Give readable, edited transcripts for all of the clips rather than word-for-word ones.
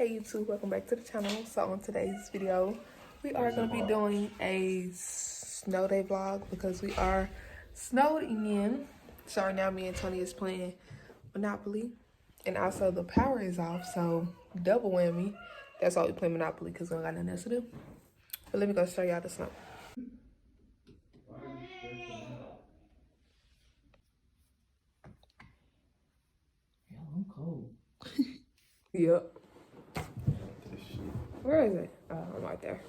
Hey YouTube, welcome back to the channel. So on today's video, we are going to be doing a snow day vlog because we are snowed in. So right now me and Tony is playing Monopoly and also the power is off, so double whammy. That's why we play Monopoly because we don't got nothing else to do. But let me go show y'all the snow. Yeah, I'm cold. Yep. Where is it? Oh, I'm right there.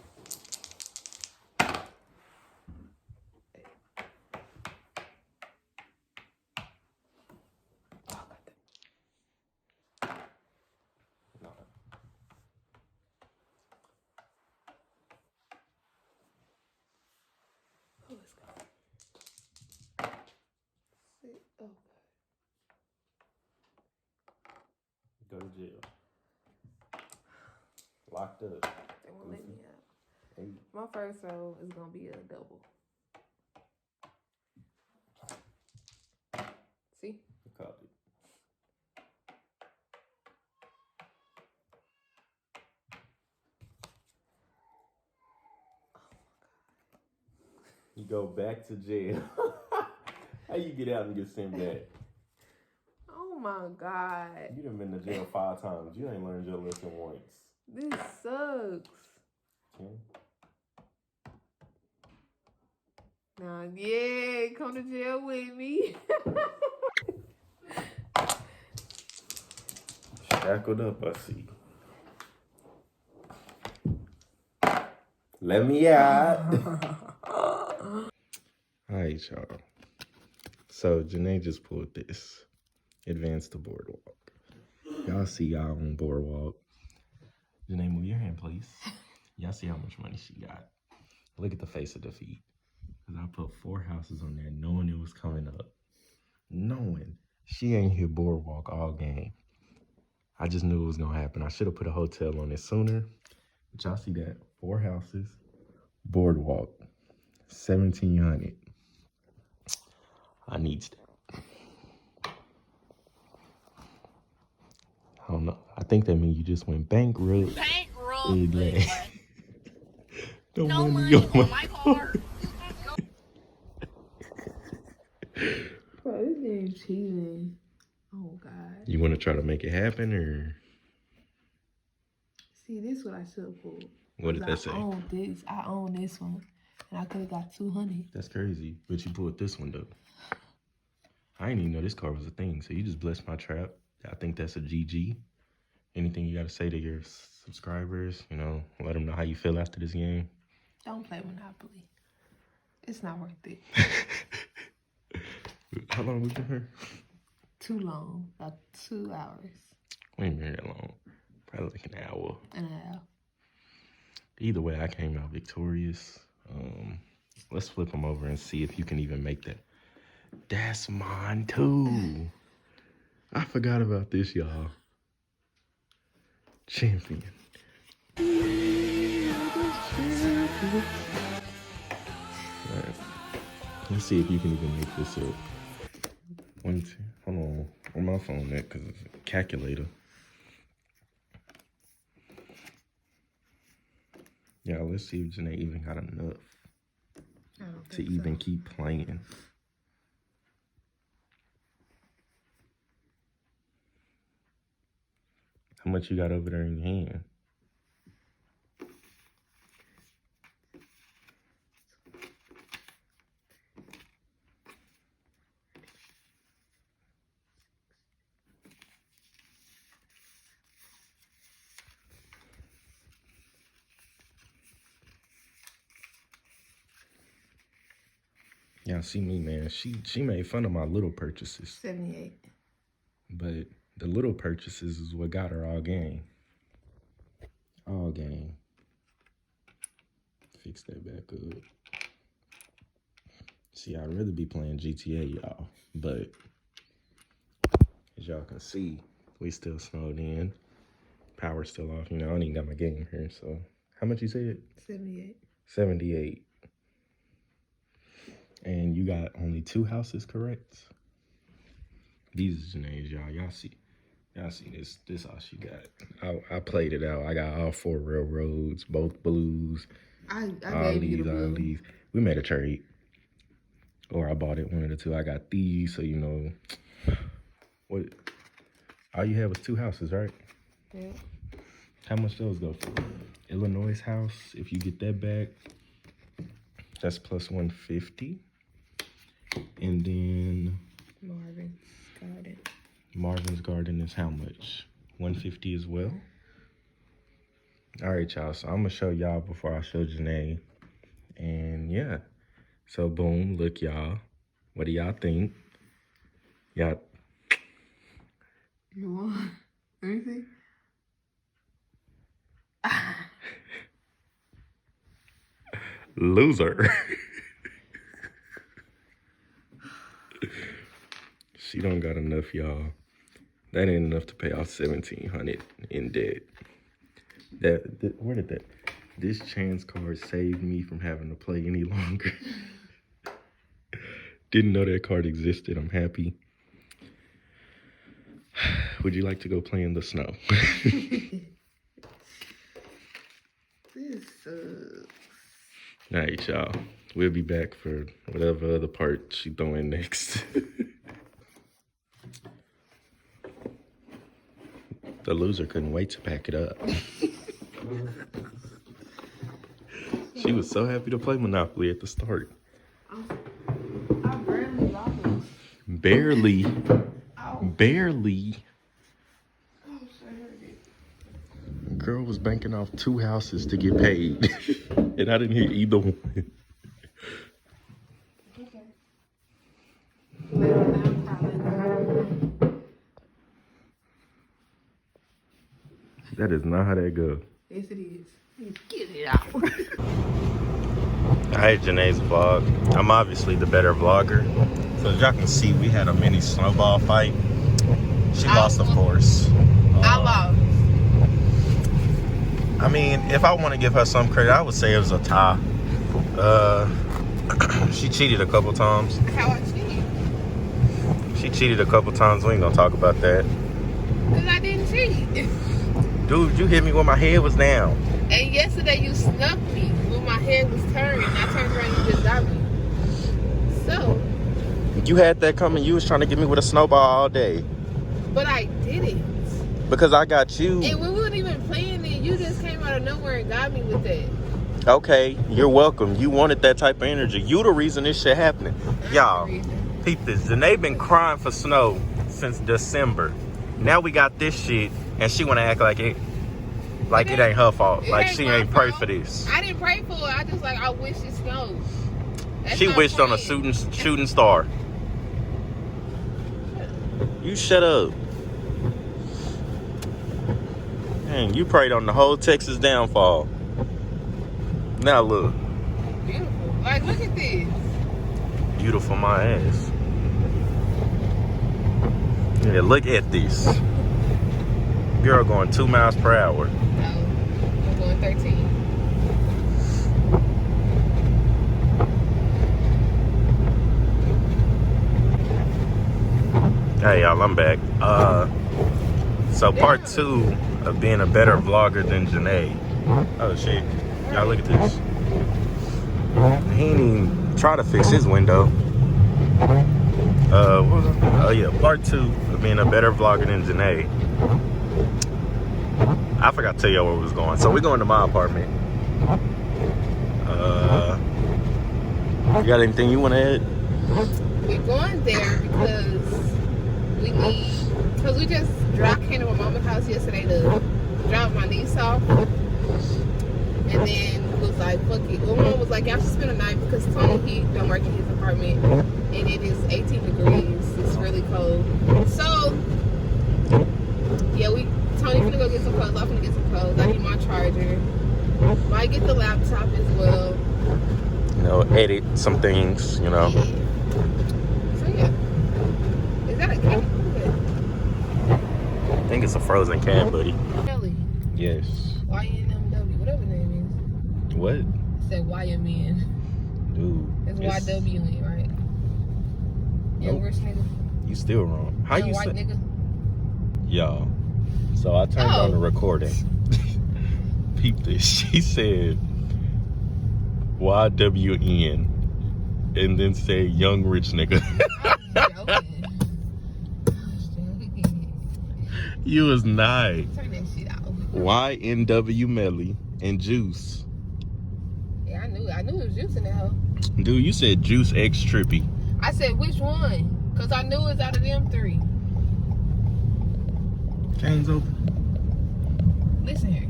Oh, let's go. Sit up. Go to jail. Locked up. They won't let me out. Hey. My first roll is gonna be a double. See? I caught it. You go back to jail. How you get out and get sent back? Oh my God. You done been to jail 5 times. You ain't learned your lesson once. This sucks. Okay. Nah, yeah, come to jail with me. Shackled up, I see. Let me out. Alright, y'all. So, Janae just pulled this. Advance to boardwalk. Y'all see y'all on boardwalk. Janae, move your hand, please. Y'all see how much money she got. Look at the face of defeat. Because I put 4 houses on there knowing it was coming up. Knowing she ain't hit boardwalk all game. I just knew it was going to happen. I should have put a hotel on it sooner. But y'all see that? 4 houses. Boardwalk. 1,700. I needs that. I don't know. I think that means you just went bankrupt. Bankrupt. No money on my card. Bro, this game cheating. Oh God. You want to try to make it happen, or? See, this is what I should have pulled. What did that say? I own this one. And I could have got 200. That's crazy. But you pulled this one, though. I didn't even know this card was a thing, so you just blessed my trap. I think that's a GG. Anything you got to say to your subscribers? You know, let them know how you feel after this game. Don't play Monopoly. It's not worth it. How long we been here? Too long. About 2 hours. We ain't been here that long. Probably like an hour. And a half. Either way, I came out victorious. Let's flip them over and see if you can even make that. That's mine too. I forgot about this, y'all. Champion. Alright. Let's see if you can even make this up. 1, 2. Hold on. On my phone, that because it's a calculator. Yeah, let's see if Janae even got enough to even keep playing. How much you got over there in your hand? Y'all see me, man. She made fun of my little purchases. 78. But the little purchases is what got her all game. All game. Fix that back up. See, I'd rather be playing GTA, y'all. But as y'all can see, we still snowed in. Power's still off. You know, I don't even got my game here. So how much you said? 78. 78. And you got only 2 houses correct? These are Janae's, y'all. Y'all see. Y'all see this? This all she got. I played it out. I got all 4 railroads, both blues. I gave you the blue. All these. We made a trade. Or I bought it, one of the two. I got these, so you know. What? All you had was 2 houses, right? Yeah. How much those go for? Illinois house, if you get that back, that's plus 150. And then Marvin's Garden is how much? 150 as well. All right, y'all. So I'm gonna show y'all before I show Janae. And yeah. So boom, look y'all. What do y'all think? Y'all. You want? Let me see. Loser. She don't got enough, y'all. That ain't enough to pay off $1,700 in debt. Where did that? This chance card saved me from having to play any longer. Didn't know that card existed. I'm happy. Would you like to go play in the snow? This sucks. All right, y'all. We'll be back for whatever other part she throw in next. The loser couldn't wait to pack it up. She was so happy to play Monopoly at the start. I barely lost. Barely. Ow. Barely. Oh, so I heard it. Girl was banking off 2 houses to get paid. And I didn't hear either one. Okay. Well, now I'm probably. That is not how that goes. Yes, it is. Get it out. Hi, Janae's vlog. I'm obviously the better vlogger. So as y'all can see, we had a mini snowball fight. She lost, of course. I lost. I mean, if I want to give her some credit, I would say it was a tie. She cheated a couple times. How I cheated? She cheated a couple times. We ain't gonna talk about that. Because I didn't cheat. Dude, you hit me when my head was down. And yesterday you snuck me when my head was turned. I turned around and you just got me. So. You had that coming. You was trying to get me with a snowball all day. But I didn't. Because I got you. And we weren't even playing it. You just came out of nowhere and got me with that. Okay, you're welcome. You wanted that type of energy. You the reason this shit happening. Y'all, peep this. Janae been crying for snow since December. Now we got this shit, and she want to act like it ain't her fault. Like she ain't pray for this. I didn't pray for it. I just I wish it snowed. She wished on a shooting star. You shut up. Dang, you prayed on the whole Texas downfall. Now look. Beautiful. Look at this. Beautiful my ass. Yeah, look at this. Girl going 2 miles per hour. No, I'm going 13. Hey y'all, I'm back. So part 2 of being a better vlogger than Janae. Oh shit. Y'all look at this. He ain't even try to fix his window. Oh yeah, part 2 of being a better vlogger than Janae. I forgot to tell y'all where we was going. So we're going to my apartment. You got anything you want to add? We're going there because we just came to my mama's house yesterday to drop my niece off. And then was like, fuck it. Well, mom was like, y'all should spend a night because Tony, he don't work in his apartment. And it is 18 degrees. It's really cold. So, yeah, Tony finna go get some clothes. I'm finna get some clothes. I need my charger. Might get the laptop as well. You know, edit some things, you know. Yeah. So, yeah. Is that a can? I think it's a frozen can, buddy. Really? Yes. YNMW, whatever the name is. What? It said YMN. Dude. It's YWN, right? You're a worse nigga. You still wrong. How you white say? nigga. Y'all. So I turned on the recording. Peep this. She said YWN and then said young rich nigga. You was not. Turn that shit out. YNW Melly and Juice. Yeah, I knew it was Juice in that hoe. Dude, you said Juice X Trippy. I said which one? Because I knew it was out of them three. Cane's open. Listen here.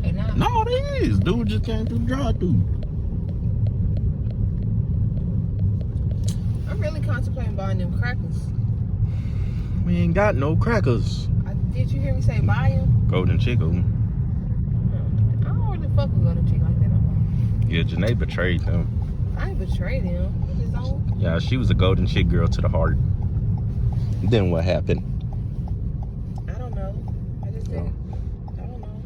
Hey, nah. No, it is. Dude just came through the drive-thru. I'm really contemplating buying them crackers. We ain't got no crackers. Did you hear me say buy them? Golden chicken. I don't really fuck with Golden Chicken like that no more. Yeah, Janae betrayed them. I ain't betrayed him. His own. Yeah, she was a golden chick girl to the heart. Then what happened? I don't know. I just didn't. I don't know.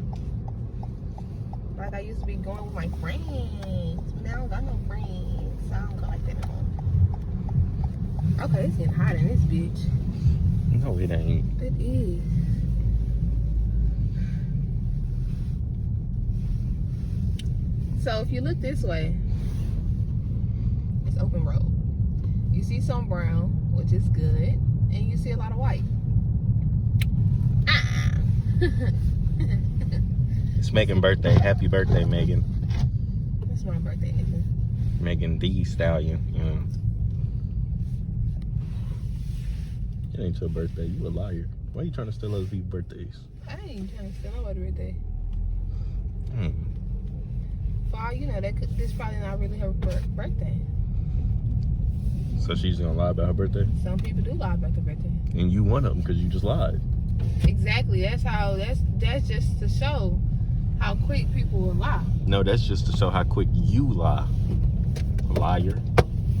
Like I used to be going with my friends. Now I don't got no friends. So I don't go like that no more. Okay, it's getting hot in this bitch. No, it ain't. It is. So if you look this way, it's open road. You see some brown, which is good, and you see a lot of white. It's Megan's birthday. Happy birthday, Megan. That's my birthday, nigga. Megan the Stallion. Yeah. It ain't your birthday. You a liar. Why you trying to steal other people's birthdays? I ain't even trying to steal nobody's birthday. Hmm. For all you know, this probably not really her birthday. So she's gonna lie about her birthday? Some people do lie about their birthday. And you one of them because you just lied. Exactly. That's just to show how quick people will lie. No, that's just to show how quick you lie. Liar.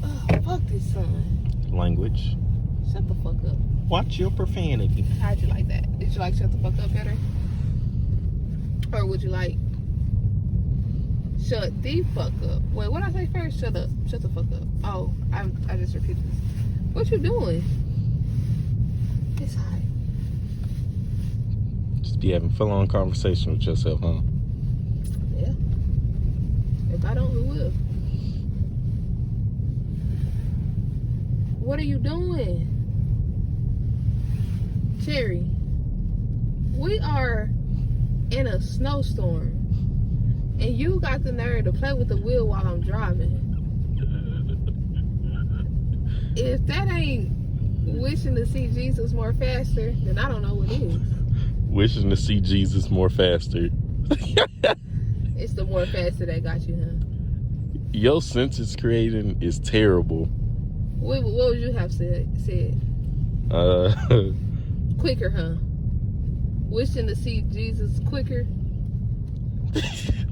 Oh, fuck this son. Language. Shut the fuck up. Watch your profanity. How'd you like that? Did you like shut the fuck up better? Or would you like shut the fuck up? Wait, what did I say first? Shut up. Shut the fuck up. Oh, I just repeated this. What you doing? It's hot. Just be having full-on conversation with yourself, huh? Yeah. If I don't, who will? What are you doing? Cherry, we are in a snowstorm. And you got the nerve to play with the wheel while I'm driving. If that ain't wishing to see Jesus more faster, then I don't know what is. Wishing to see Jesus more faster. It's the more faster that got you, huh? Your sentence creating is terrible. What would you have said? Quicker, huh? Wishing to see Jesus quicker?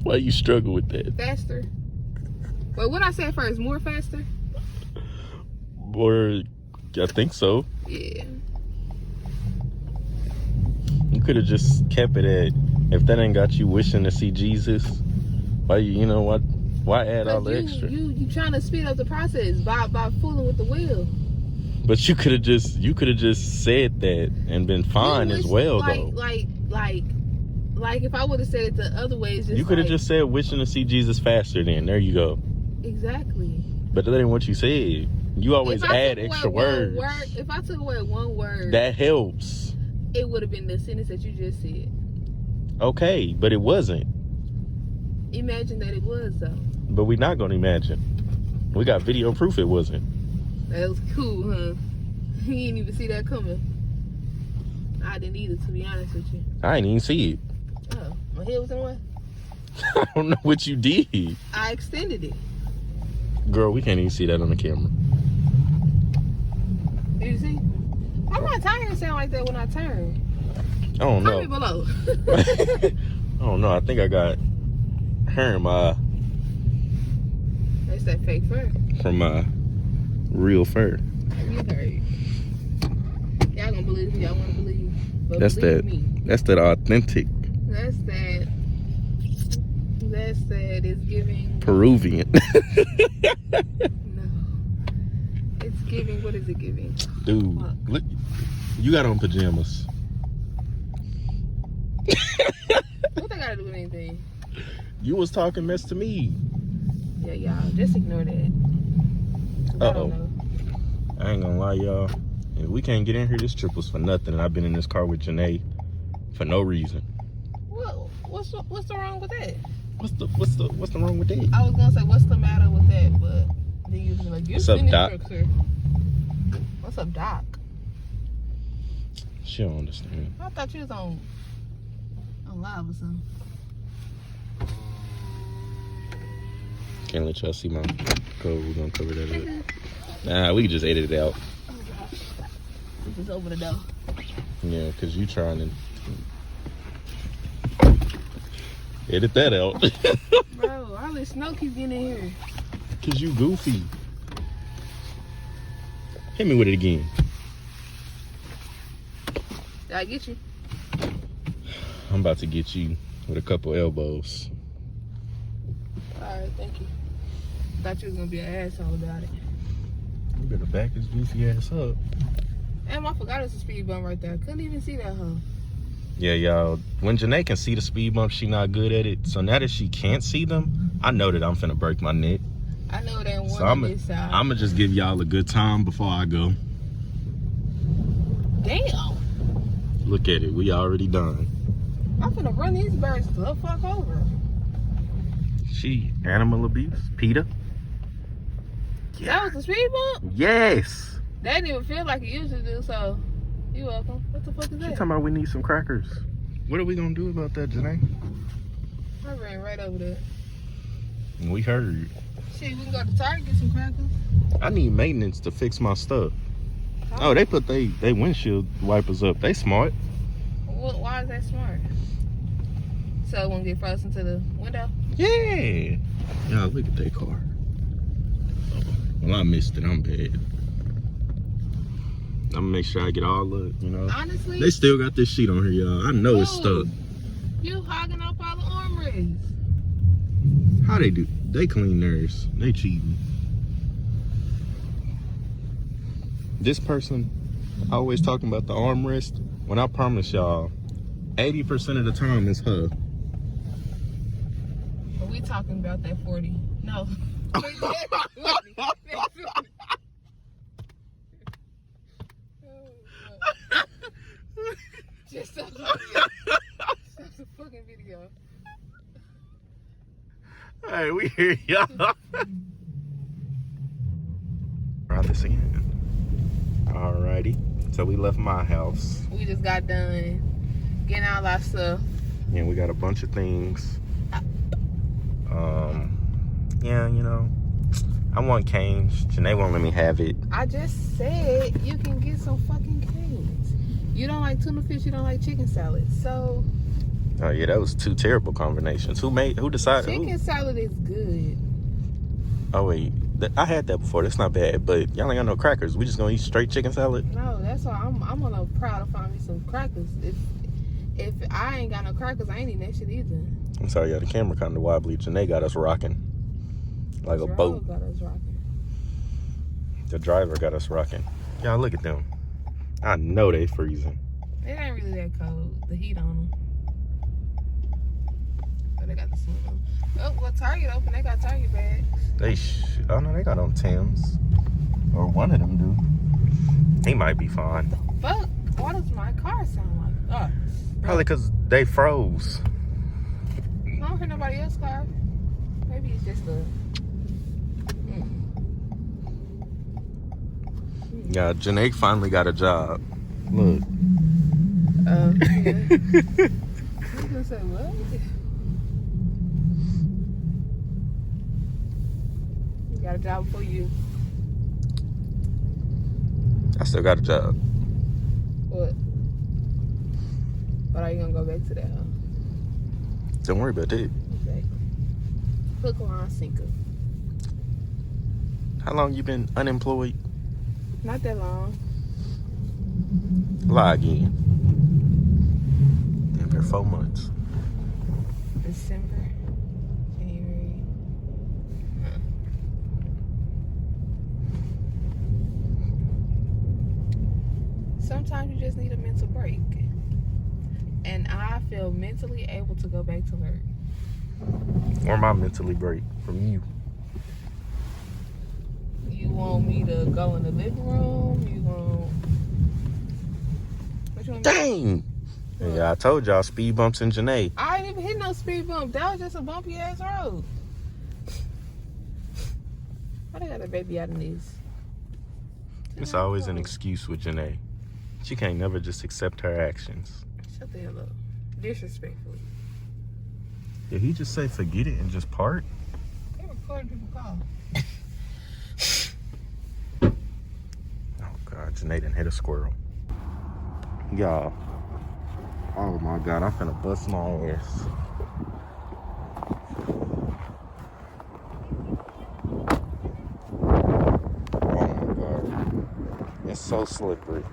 Why you struggle with that? Faster? Wait, what I said first? More faster? Or, I think so. Yeah. You could have just kept it at, if that ain't got you wishing to see Jesus, why you know what? Why add all the extra? You trying to speed up the process by fooling with the wheel. But you could have just said that and been fine as well, though. Like if I would have said it the other way, it's just you could have just said wishing to see Jesus faster. Then there you go. Exactly. But that ain't what you said. You always add extra words. If I took away one word, that helps. It would have been the sentence that you just said. Okay, but it wasn't. Imagine that it was, though. But we're not gonna imagine. We got video proof it wasn't. That was cool, huh? You didn't even see that coming. I didn't either, to be honest with you. I didn't even see it. Oh, my head was in the way? I don't know what you did. I extended it. Girl, we can't even see that on the camera. Did you see? Why my tires sound like that when I turn? I don't know. Comment below. I don't know. I think I got hair in my eye. That's that fake fur. From my real fur. You heard. Y'all gonna believe who y'all wanna believe. But That's believe that. Me. That's that authentic. That's that. It's giving. Peruvian. No. It's It's giving. What is it giving? Dude, look, you got on pajamas. What they gotta do with anything? You was talking mess to me. Yeah, y'all, just ignore that. I don't know. I ain't gonna lie, y'all. If we can't get in here, this trip was for nothing. And I've been in this car with Janae for no reason. Well, what's the wrong with that? What's the wrong with that? I was gonna say what's the matter with that, but then you was like, What's up, Doc? What's up, Doc? She don't understand. I thought you was on live or something. Can't let y'all see my code. We're gonna cover that up. Nah, we can just edit it out. Oh gosh. It's just over the door. Yeah, cause you trying to edit that out. Bro, all this snow keeps getting in here. Cause you goofy. Hit me with it again. Did I get you? I'm about to get you with a couple elbows. Alright, thank you. Thought you was gonna be an asshole about it. You better back his goofy ass up. Damn, I forgot it's a speed bump right there. Couldn't even see that, huh? Yeah, y'all. When Janae can see the speed bumps, she not good at it. So now that she can't see them, I know that I'm finna break my neck. I know it ain't one So on this side. I'm gonna just give y'all a good time before I go. Damn. Look at it. We already done. I'm finna run these birds the fuck over. She animal abuse. PETA. That was the speed bump? Yes. That didn't even feel like it used to do, so you welcome. What the fuck is She that? talking about we need some crackers. What are we gonna do about that, Janae? I ran right over there. We heard. Shit, we can go to Target and get some crackers. I need maintenance to fix my stuff. How? Oh, they put they windshield wipers up. They smart. Why is that smart? So it won't get frozen to the window? Yeah. Y'all, look at that car. Oh, well, I missed it. I'm bad. I'm gonna make sure I get all the, Honestly, They still got this sheet on here, y'all. I know it's stuck. You hogging up all the armrests. How they do? They clean theirs. They cheating. This person always talking about the armrest. When I promise y'all, 80% of the time it's her. But we talking about that 40. No. Just stop the video. Stop the fucking video. Hey, we hear y'all. Try this again. Alrighty. So we left my house. We just got done getting all our stuff. And we got a bunch of things. Yeah, I want canes. Janae won't let me have it. I just said you can get some fucking canes. You don't like tuna fish, you don't like chicken salad. So Oh yeah, that was two terrible combinations. Who decided? chicken salad is good. Oh wait, I had that before. That's not bad. But y'all ain't got no crackers. We just gonna eat straight chicken salad? No, that's why I'm on a proud to find me some crackers. If I ain't got no crackers, I ain't eating that shit either. I'm sorry, y'all. The camera kind of wobbly. Janae got us rocking like a boat. Got us rocking. The driver got us rocking. Y'all look at them. I know they freezing. It ain't really that cold. The heat on them. But they got the sun on. Oh, well, Target open. They got Target bags. Oh no, they got on Tim's. Or one of them do. He might be fine. Fuck. Why does my car sound like? Oh, Probably because they froze. I don't hear nobody else's car. Maybe it's just a. Yeah, Janae finally got a job. Look. Yeah. I was gonna say what? You got a job for you. I still got a job. What? But are you gonna go back to that? Huh? Don't worry about that. Exactly. Hook, line, sinker. How long you been unemployed? Not that long. Lie again. Damn near 4 months. December, January. sometimes you just need a mental break. And I feel mentally able to go back to work. Or am I mentally break from you? You want me to go in the living room? You want... What you want me to... Dang! Yeah, I told y'all speed bumps in Janae. I ain't even hit no speed bump. That was just a bumpy ass road. Why they got a baby out of this? It's always an excuse with Janae. She can't never just accept her actions. Shut the hell up. Disrespectfully. Did he just say forget it and just part? They recording people call. Oh God, Janae done hit a squirrel. Y'all. Oh my God, I'm finna bust my ass. Oh my God. It's so slippery.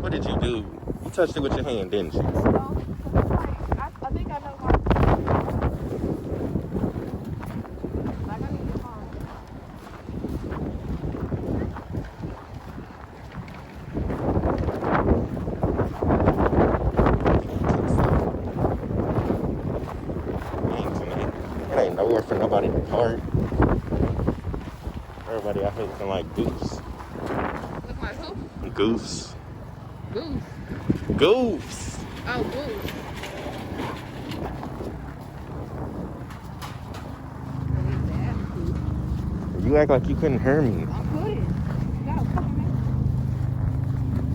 What did you do? You touched it with your hand, didn't you? I think I know why. Like, I need your phone. It ain't nowhere for nobody to park. Everybody out here looking like goofs. Look like who? Goofs. Goose. Goofs. Oh, goose. You act like you couldn't hear me. I couldn't. You got a fucking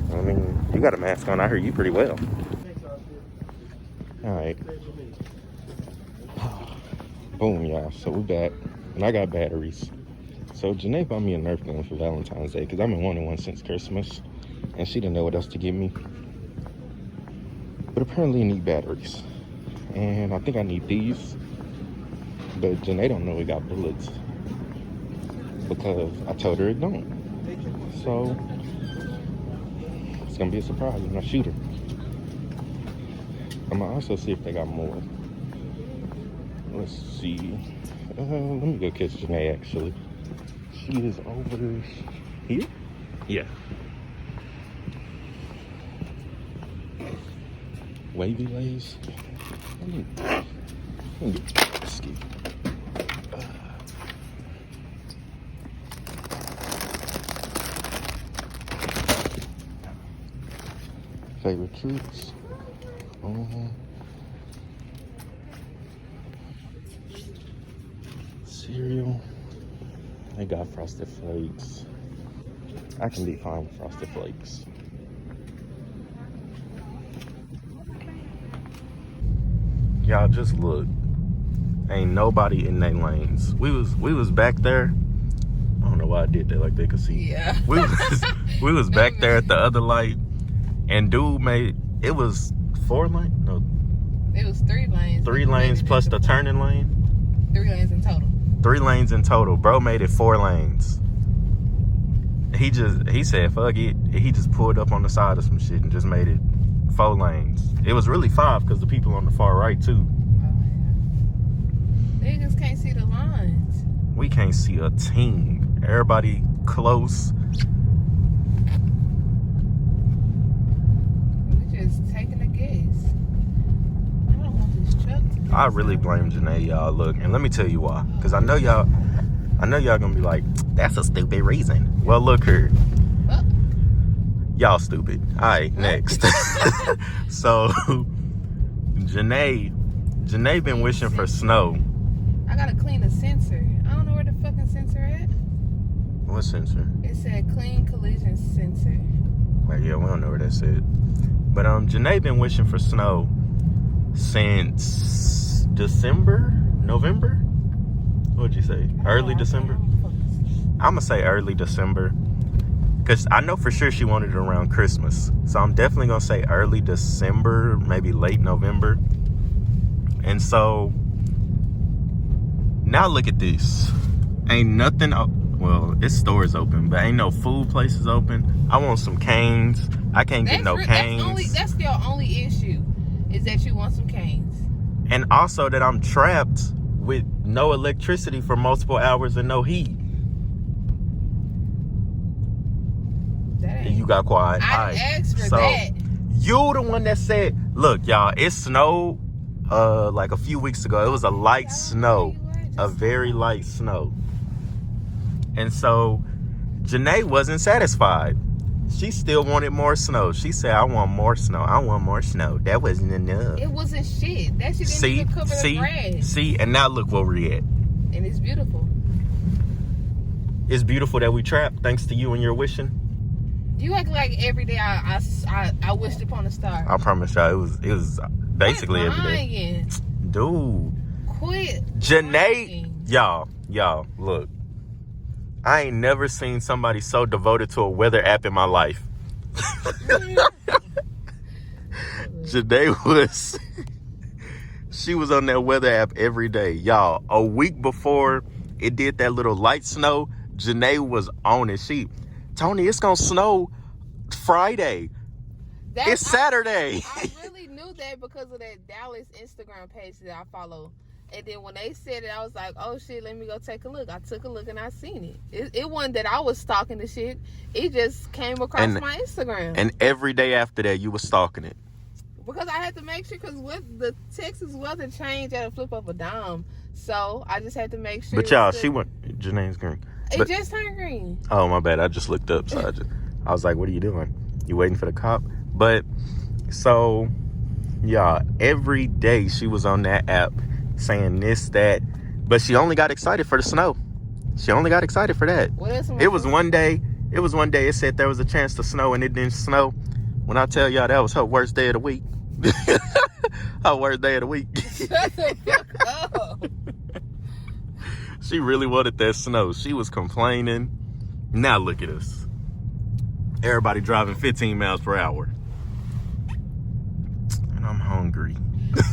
mask. I mean, you got a mask on. I heard you pretty well. All right. Boom, y'all. So we back. And I got batteries. So Janae bought me a Nerf gun for Valentine's Day because I've been wanting one since Christmas. And she didn't know what else to give me. But apparently you need batteries. And I think I need these. But Janae don't know we got bullets. Because I told her it don't. So it's gonna be a surprise when I shoot her. I'm gonna also see if they got more. Let's see. Let me go catch Janae actually. She is over here? Yeah. Wavy lays. Let me get risky. Favorite treats. Cereal. They got Frosted Flakes. I can be fine with Frosted Flakes. Y'all just look. Ain't nobody in their lanes. We was back there. I don't know why I did that, like they could see. Yeah. We was back there at the other light, and dude made it was 4 lanes. No, it was 3 lanes. 3 lanes plus the turning lane. 3 lanes in total. 3 lanes in total. Bro made it 4 lanes. He said fuck it. He just pulled up on the side of some shit and just made it 4 lanes. It was really 5 because the people on the far right too. They just can't see the lines. We can't see a team. Everybody close. We just taking a guess. I don't want this truck to be I really blame Janae, y'all. Look, and let me tell you why. Because I know y'all gonna be like, that's a stupid reason. Well, look here. Y'all stupid. All right, next. So, Janae been wishing for snow. I gotta clean the sensor. I don't know where the fucking sensor at. What sensor? It said clean collision sensor. Like, yeah, we don't know where that's at. But Janae been wishing for snow since November? What'd you say? Early December? I'm gonna say early December. Because I know for sure she wanted it around Christmas. So I'm definitely gonna say early December, maybe late November. And so now look at this. Ain't nothing, well, it's stores open, but ain't no food places open. I want some canes. I can't get no canes. That's your only issue, is that you want some canes. And also that I'm trapped with no electricity for multiple hours and no heat. That dang. You got quiet. I didn't ask for that. You the one that said, look, y'all, it snowed like a few weeks ago. It was a light snow. A very light snow. And so Janae wasn't satisfied. She still wanted more snow. She said, I want more snow. I want more snow. That wasn't enough. It wasn't shit. That shit didn't even cover the grass. See, and now look where we're at. And it's beautiful. It's beautiful that we trapped, thanks to you and your wishing. You act like every day I wished upon a star. I promise y'all, it was basically every day. Dude. Quit. Janae, y'all, look. I ain't never seen somebody so devoted to a weather app in my life. Janae she was on that weather app every day. Y'all, a week before it did that little light snow, Janae was on it. Tony, it's gonna snow Friday. It's Saturday. I really knew that because of that Dallas Instagram page that I follow. And then when they said it, I was like, oh shit, let me go take a look. I took a look and I seen it. It wasn't that I was stalking the shit. It just came across my Instagram. And every day after that, you were stalking it. Because I had to make sure, because with the Texas weather changed at a flip of a dime. So I just had to make sure. But y'all, she went, Janae's green. It just turned green. Oh, my bad. I just looked up. So I was like, what are you doing? You waiting for the cop? But so, y'all, every day she was on that app saying this, that. But she only got excited for the snow. She only got excited for that. It was one day it said there was a chance to snow and it didn't snow. When I tell y'all that was her worst day of the week. Her worst day of the week. Shut the fuck up. She really wanted that snow. She was complaining. Now look at us. Everybody driving 15 miles per hour. And I'm hungry.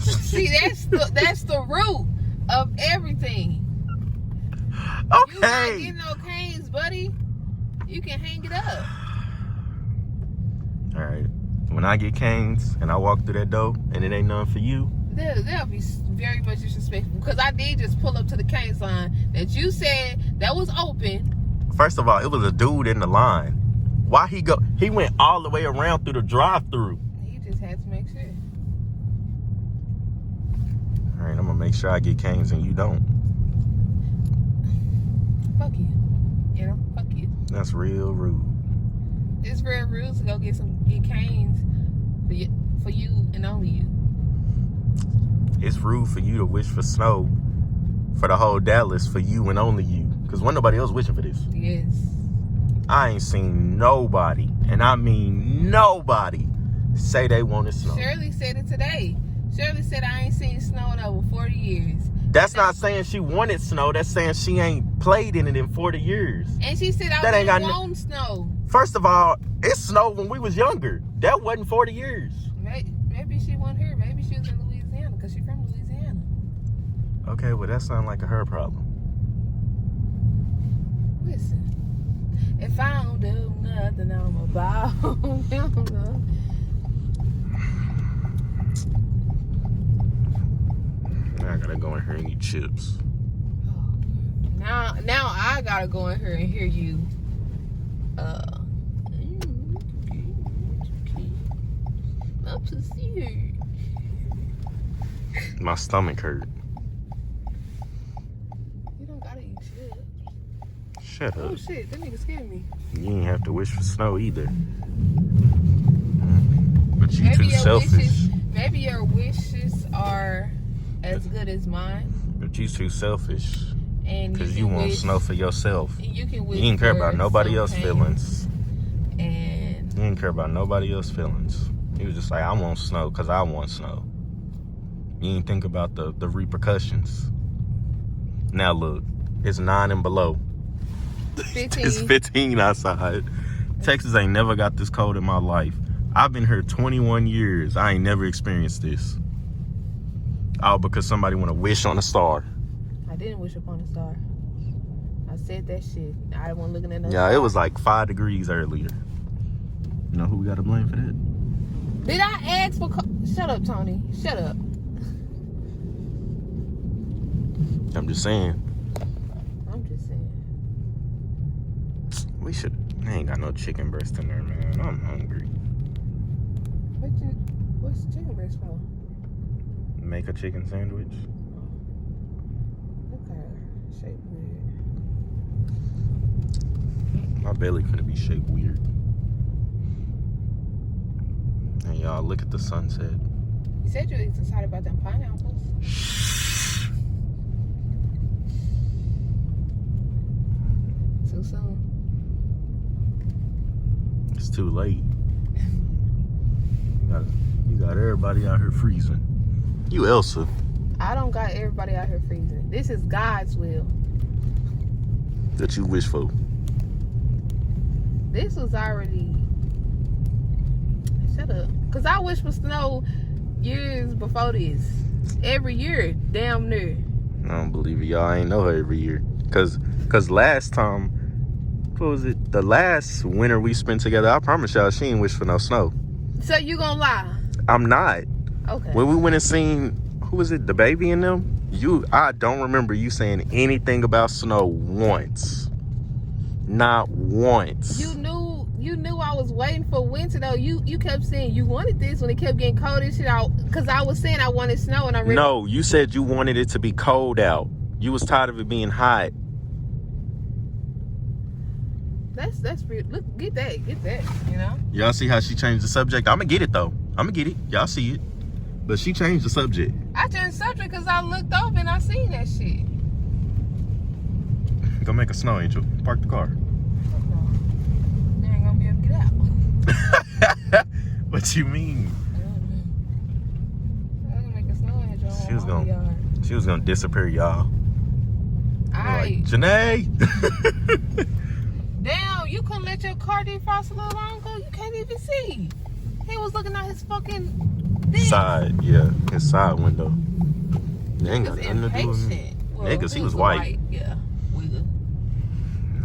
See, that's the root of everything. Okay. You not getting no canes, buddy. You can hang it up. All right. When I get canes and I walk through that door and it ain't nothing for you, they'll be very much disrespectful. Because I did just pull up to the canes line that you said that was open. First of all, it was a dude in the line. Why he go? He went all the way around through the drive-through. He just had to make sure. All right, I'm gonna make sure I get canes and you don't. Fuck you. You know, fuck you. That's real rude. It's real rude to go get canes for you and only you. It's rude for you to wish for snow for the whole Dallas for you and only you. Because wasn't nobody else wishing for this. Yes. I ain't seen nobody, and I mean nobody, say they wanted snow. Shirley said it today. Shirley said I ain't seen snow in over 40 years. That's not saying she wanted snow. That's saying she ain't played in it in 40 years. And she said I didn't want snow. First of all, it snowed when we was younger. That wasn't 40 years. Maybe she wasn't here. Maybe she was in Louisiana because she's from Louisiana. Okay, well, that sounds like a her problem. Listen, if I don't do nothing, I'm about. I gotta go in here and eat chips. Now I gotta go in here and hear you. My stomach hurt. You don't gotta eat shit. Shut up. Oh shit, that nigga scared me. You ain't have to wish for snow either. But you too selfish. Maybe your wishes are as good as mine. But you too selfish. Because you want wish, snow for yourself. You can wish. You ain't care about nobody else's feelings. And you ain't care about nobody else's feelings. You was just like, I want snow because I want snow. You ain't think about the repercussions. Now look, it's 9 and below. 15. It's 15 outside. Texas ain't never got this cold in my life. I've been here 21 years. I ain't never experienced this. All because somebody want to wish on a star. I didn't wish upon a star. I said that shit. I wasn't looking at no Yeah, star. it was like 5 degrees earlier. You know who we got to blame for that? Did I ask for... Shut up, Tony. Shut up. I'm just saying. I'm just saying. We should... I ain't got no chicken breast in there, man. I'm hungry. What's chicken breast for? Make a chicken sandwich. Okay, shape weird. My belly finna be shaped weird. Hey, y'all, look at the sunset. You said you were excited about them pineapples. Too soon. It's too late. You got everybody out here freezing. You Elsa. I don't got everybody out here freezing. This is God's will. That you wish for. This was already... Shut up. Because I wish for snow years before this. Every year, damn near. I don't believe it. Y'all ain't know her every year. Cause last time, what was it? The last winter we spent together, I promise y'all, she ain't wish for no snow. So you gonna lie? I'm not. Okay. When we went and seen, who was it? The baby and them? I don't remember you saying anything about snow once. Not once. You knew I was waiting for winter though. You kept saying you wanted this when it kept getting cold and shit out. Cause I was saying I wanted snow and I'm ready. No, you said you wanted it to be cold out. You was tired of it being hot. That's weird. Look, get that, you know? Y'all see how she changed the subject? I'ma get it though. I'ma get it. Y'all see it. But she changed the subject. I changed the subject because I looked over and I seen that shit. Go make a snow angel. Park the car. No. They ain't gonna be able to get out. What you mean? I'm gonna make a snow angel. She was gonna disappear, y'all. Alright. Like, Janae! Damn, you couldn't let your car defrost a little longer? You can't even see. He was looking out his fucking thing. Side, yeah. His side window. They ain't got He was nothing to do with me. impatient. Well, Yeah, 'cause he was white. Yeah, we good.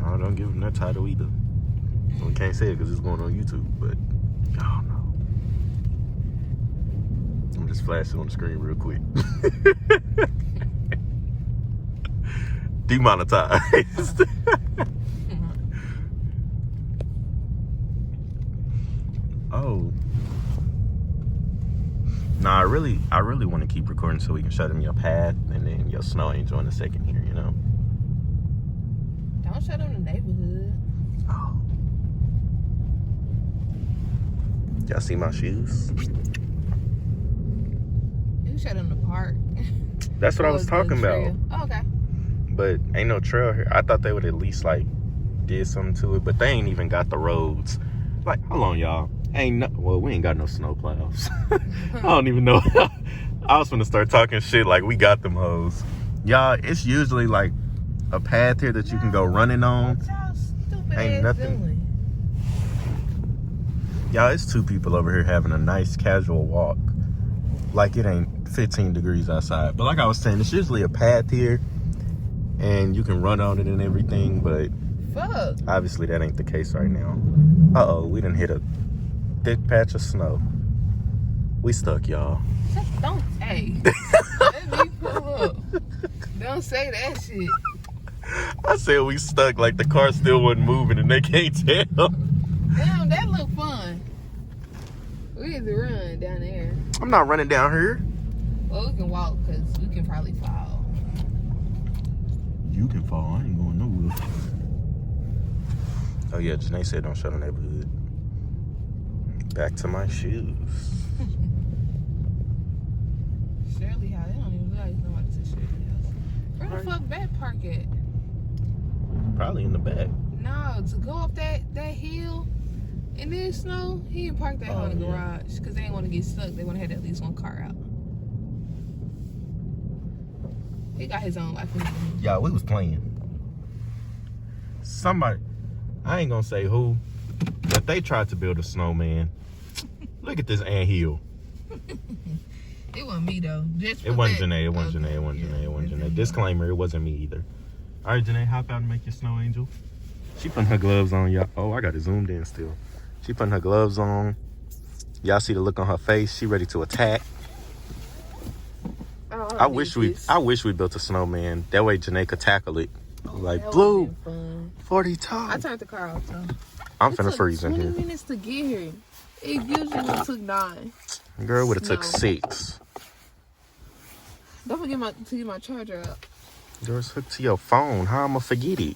No, don't give him that title either. We can't say it because it's going on YouTube, but y'all know. I'm just flashing on the screen real quick. Demonetized. Oh. Nah, I really want to keep recording so we can show them your path and then your snow angel in a second here, you know? Don't show them the neighborhood. Oh. Y'all see my shoes? You show them the park. That's what I was talking about. Oh, okay. But ain't no trail here. I thought they would at least like did something to it, but they ain't even got the roads. Like, hold on, y'all. Well, we ain't got no snow plows. I don't even know. I was gonna start talking shit like we got them hoes. Y'all, it's usually like a path here that you can go running on. What y'all stupid Ain't ass nothing. doing? Y'all, it's two people over here having a nice casual walk. Like it ain't 15 degrees outside. But like I was saying, it's usually a path here. And you can run on it and everything, but Fuck. obviously that ain't the case right now. Uh-oh, we done hit a thick patch of snow. We stuck, y'all. Don't say. Let me pull up. Don't say that shit. I said we stuck like the car still wasn't moving and they can't tell. Damn, that look fun. We need to run down there. I'm not running down here. Well, we can walk because we can probably fall. You can fall. I ain't going nowhere. Oh yeah, Janae said don't show the neighborhood. Back to my shoes. Shirley House. They don't even realize nobody said Shirley House. Where the fuck that park at? Probably in the back. No, to go up that hill and then snow, he didn't park that hole in the garage because they didn't want to get stuck. They want to have at least one car out. He got his own life. Yeah, we was playing. Somebody, I ain't gonna say who, but they tried to build a snowman. Look at this anthill. It wasn't me though. It wasn't Janae. It wasn't Janae. It wasn't Janae. It wasn't Janae. Disclaimer: it wasn't me either. All right, Janae, hop out and make your snow angel. She putting her gloves on, y'all. Oh, I got it zoomed in still. She putting her gloves on. Y'all see the look on her face. She ready to attack. I wish we built a snowman. That way Janae could tackle it. Like, Blue, 40 top. I turned the car off though. I'm finna freeze in 20 here. minutes to get here. It usually took 9. Girl, would have took No. 6. Don't forget to get my charger up. Girl, it's hooked to your phone. How I'ma forget it?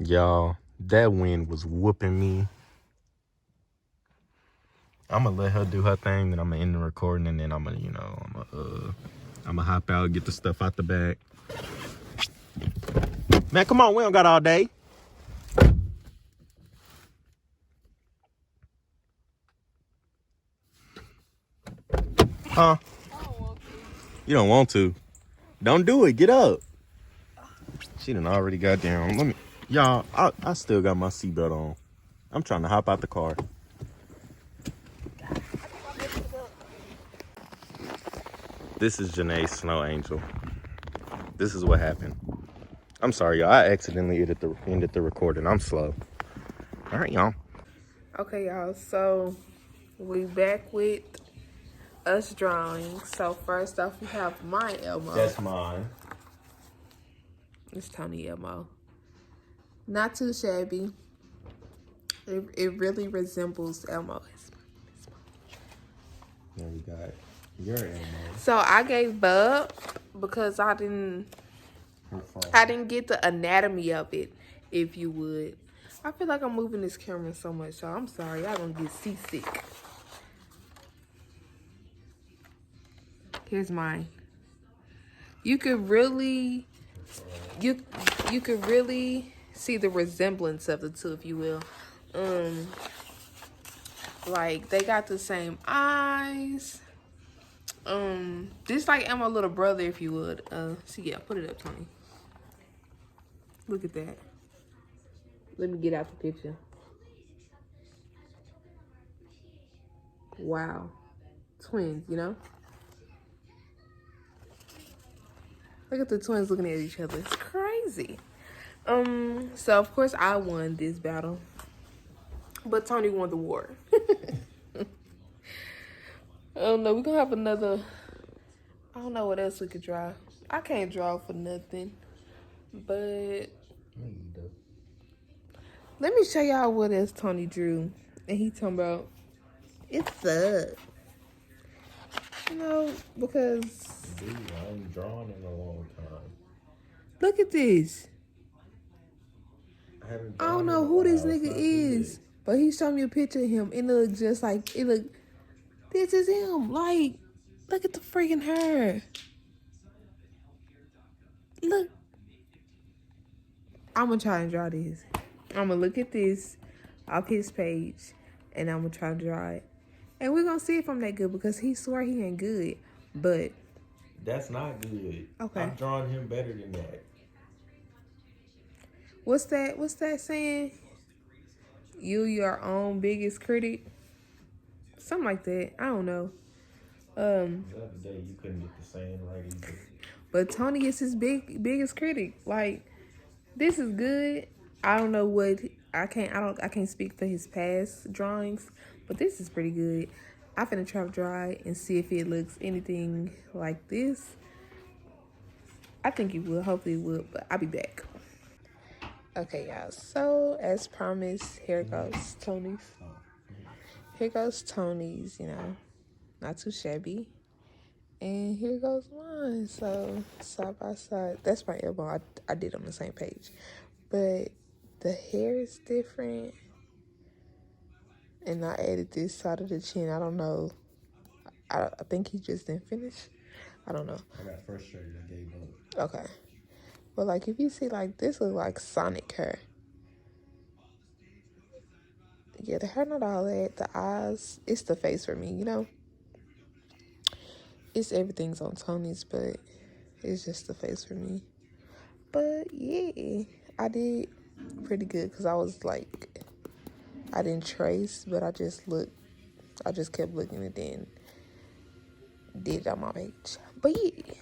Y'all, that wind was whooping me. I'm gonna let her do her thing, then I'm gonna end the recording, and then I'm gonna, I'm gonna hop out, get the stuff out the bag. Man, come on, we don't got all day. Huh? You don't want to. Don't do it. Get up. She done already got down. Y'all, I still got my seatbelt on. I'm trying to hop out the car. This is Janae's Snow Angel. This is what happened. I'm sorry, y'all. I accidentally ended the recording. I'm slow. All right, y'all. Okay, y'all. So we back with us drawing. So first off, we have my Elmo. That's mine. It's Tony Elmo. Not too shabby. It really resembles Elmo. Then we got your Elmo. So I gave up because I didn't get the anatomy of it, if you would. I feel like I'm moving this camera so much, so I'm sorry. Y'all gonna get seasick. Here's mine. You could really see the resemblance of the two, if you will. Like they got the same eyes. Just like Emma's little brother, if you would. So yeah, put it up, Tony. Look at that. Let me get out the picture. Wow. Twins, you know? Look at the twins looking at each other. It's crazy. So of course I won this battle. But Tony won the war. Oh no, we're gonna have another. I don't know what else we could draw. I can't draw for nothing. But let me show y'all what else Tony drew. And he talking about it sucks. You know, because Dude, I ain't drawn in a long time. look at this. I haven't I drawn don't know in a who this while. It's nigga not is. good. But he showed me a picture of him. It looks just like this is him. Like, look at the freaking hair. Look. I'm gonna try and draw this. I'm gonna look at this off his page and I'm gonna try to draw it. And we're gonna see if I'm that good because he swear he ain't good. But That's not good. Okay. I've drawn him better than that. what's that saying? You your own biggest critic? Something like that. I don't know. The other day you couldn't get the saying right either. But Tony is his biggest critic. Like, this is good. I don't know what I can't speak for his past drawings, but this is pretty good. I'm finna try to draw it and see if it looks anything like this. I think it will. Hopefully it will, but I'll be back. Okay, y'all. So as promised, here goes Tony's. Here goes Tony's, you know. Not too shabby. And here goes mine. So side by side. That's my elbow. I did on the same page. But the hair is different. And I added this side of the chin. I don't know. I think he just didn't finish. I don't know. I got frustrated and gave up. Okay. But like if you see like this looks like Sonic hair. Yeah, the hair not all that. The eyes, it's the face for me, you know? It's everything's on Tony's, but it's just the face for me. But yeah, I did pretty good because I was like, I didn't trace, but I just kept looking and then did it on my page. But yeah.